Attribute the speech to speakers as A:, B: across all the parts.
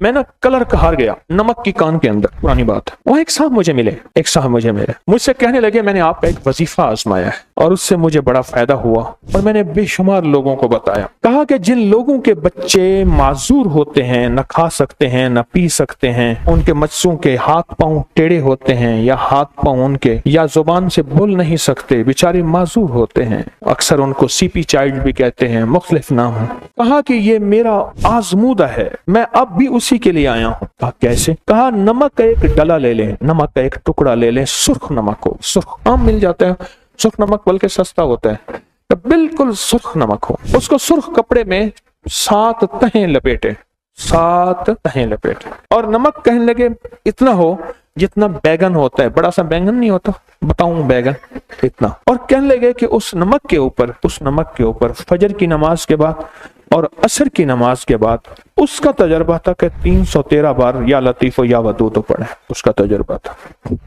A: میں نا کلر کا ہار گیا نمک کی کان کے اندر، پرانی بات ہے۔ وہ ایک صاحب مجھے ملے، مجھ سے کہنے لگے میں نے آپ کا ایک وظیفہ آزمایا ہے اور اس سے مجھے بڑا فائدہ ہوا، اور میں نے بے شمار لوگوں کو بتایا۔ کہا کہ جن لوگوں کے بچے معذور ہوتے ہیں، نہ کھا سکتے ہیں نہ پی سکتے ہیں، ان کے بچوں کے ہاتھ پاؤں ٹیڑے ہوتے ہیں یا ہاتھ پاؤں ان کے یا زبان سے بول نہیں سکتے، بیچارے معذور ہوتے ہیں، اکثر ان کو سی پی چائلڈ بھی کہتے ہیں، مختلف نام ہیں۔ کہا کہ یہ میرا آزمودہ ہے، میں اب بھی اسی کے لیے آیا ہوں۔ کہا کیسے؟ کہا نمک کا ایک ڈلا لے لیں، نمک کا ایک ٹکڑا لے لیں، سرخ نمک ہو، سرخ عام مل جاتا ہے سرخ نمک، بلکہ سستا ہوتا ہے، بالکل سرخ نمک ہو، اس کو سرخ کپڑے میں 7 تہیں لپیٹے، 7 تہیں لپیٹے، اور نمک کہنے لگے اتنا ہو جتنا بیگن ہوتا ہے، بڑا سا بیگن نہیں ہوتا، بتاؤں بیگن اتنا، اور کہنے لگے کہ اس نمک کے اوپر فجر کی نماز کے بعد اور عصر کی نماز کے بعد اس کا تجربہ تھا کہ 313 بار یا لطیف و یا ودود پڑھیں، اس کا تجربہ تھا۔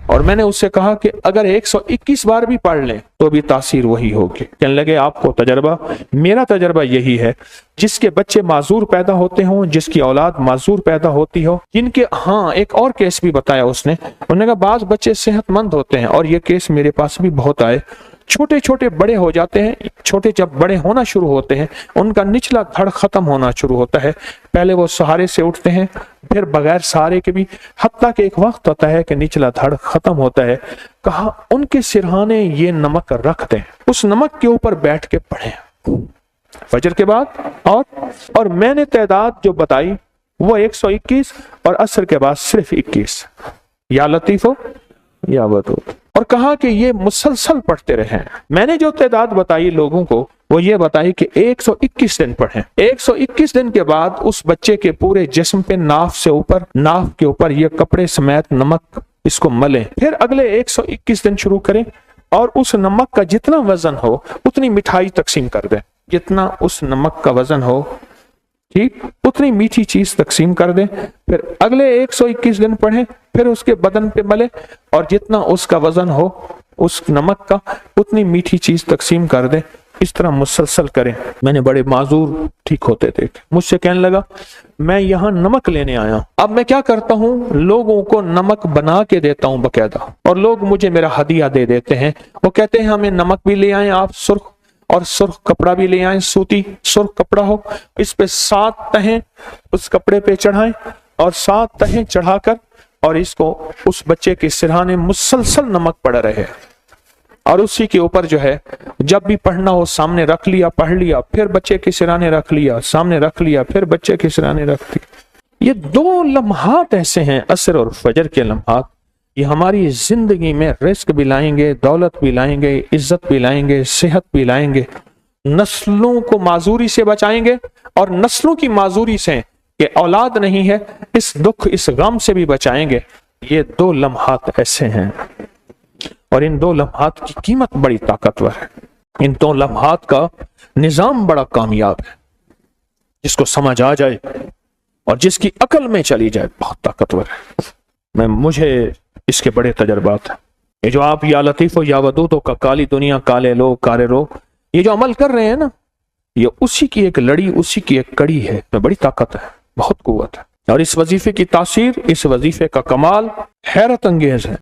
A: اور میں نے اس سے کہا کہ اگر 121 بار بھی پڑھ لیں تو بھی تاثیر وہی ہوگی۔ کہنے لگے آپ کو تجربہ، میرا تجربہ یہی ہے، جس کے بچے معذور پیدا ہوتے ہوں، جس کی اولاد معذور پیدا ہوتی ہو، جن کے ایک اور کیس بھی بتایا اس نے، انہوں نے کہا بعض بچے صحت مند ہوتے ہیں، اور یہ کیس میرے پاس بھی بہت آئے، چھوٹے چھوٹے بڑے ہو جاتے ہیں، چھوٹے جب بڑے ہونا شروع ہوتے ہیں ان کا نچلا دھڑ ختم ہونا شروع ہوتا ہے، پہلے وہ سہارے سے اٹھتے ہیں، پھر بغیر سہارے کے بھی، حتیٰ کہ ایک وقت ہوتا ہے کہ نچلا دھڑ ختم ہوتا ہے۔ کہا ان کے سرہانے یہ نمک رکھ دیں، اس نمک کے اوپر بیٹھ کے پڑھیں فجر کے بعد، اور میں نے تعداد جو بتائی وہ 121 اور عصر کے بعد صرف 21، یا لطیف ہو یا ودود، اور کہا کہ یہ مسلسل پڑھتے رہیں۔ میں نے جو تعداد بتائی لوگوں کو وہ یہ بتائی کہ 121 دن پڑھیں، 121 دن کے بعد اس بچے کے پورے جسم پہ ناف کے اوپر یہ کپڑے سمیت نمک اس کو ملیں، پھر اگلے 121 دن شروع کریں، اور اس نمک کا جتنا وزن ہو اتنی مٹھائی تقسیم کر دیں، جتنا اس نمک کا وزن ہو، ٹھیک، اتنی میٹھی چیز تقسیم کر دیں، پھر اگلے 121 دن پڑھیں، پھر اس کے بدن پہ ملے، اور جتنا اس کا وزن ہو اس نمک کا اتنی میٹھی چیز تقسیم کر دیں، اس طرح مسلسل کریں۔ میں نے بڑے معذور ٹھیک ہوتے دیکھے، مجھ سے کہنے لگا میں یہاں نمک لینے آیا ہوں، اب میں کیا کرتا ہوں، لوگوں کو نمک بنا کے دیتا ہوں باقاعدہ، اور لوگ مجھے میرا ہدیہ دے دیتے ہیں، وہ کہتے ہیں ہمیں نمک بھی لے آئیں آپ سرخ، اور سرخ کپڑا بھی لے آئیں، سوتی سرخ کپڑا ہو، اس پہ 7 تہیں اس کپڑے پہ چڑھائیں، اور 7 تہیں چڑھا کر اور اس کو اس بچے کے سرہانے مسلسل نمک پڑ رہے، اور اسی کے اوپر جو ہے جب بھی پڑھنا ہو سامنے رکھ لیا، پڑھ لیا، پھر بچے کے سرہانے رکھ لیا، سامنے رکھ لیا، پھر بچے کے سرہانے رکھ لیا۔ یہ 2 لمحات ایسے ہیں، عصر اور فجر کے لمحات، یہ ہماری زندگی میں رزق بھی لائیں گے، دولت بھی لائیں گے، عزت بھی لائیں گے، صحت بھی لائیں گے، نسلوں کو معذوری سے بچائیں گے، اور نسلوں کی معذوری سے کہ اولاد نہیں ہے اس دکھ اس غم سے بھی بچائیں گے۔ یہ 2 لمحات ایسے ہیں، اور ان 2 لمحات کی قیمت بڑی طاقتور ہے، ان 2 لمحات کا نظام بڑا کامیاب ہے، جس کو سمجھ آ جائے اور جس کی عقل میں چلی جائے بہت طاقتور ہے۔ مجھے اس کے بڑے تجربات ہیں، یہ جو آپ یا لطیف و یا ودود کا کالی دنیا کالے لوگ کارے رو یہ جو عمل کر رہے ہیں نا، یہ اسی کی ایک لڑی، اسی کی ایک کڑی ہے، میں بڑی طاقت ہے، بہت قوت ہے، اور اس وظیفے کی تاثیر، اس وظیفے کا کمال حیرت انگیز ہے۔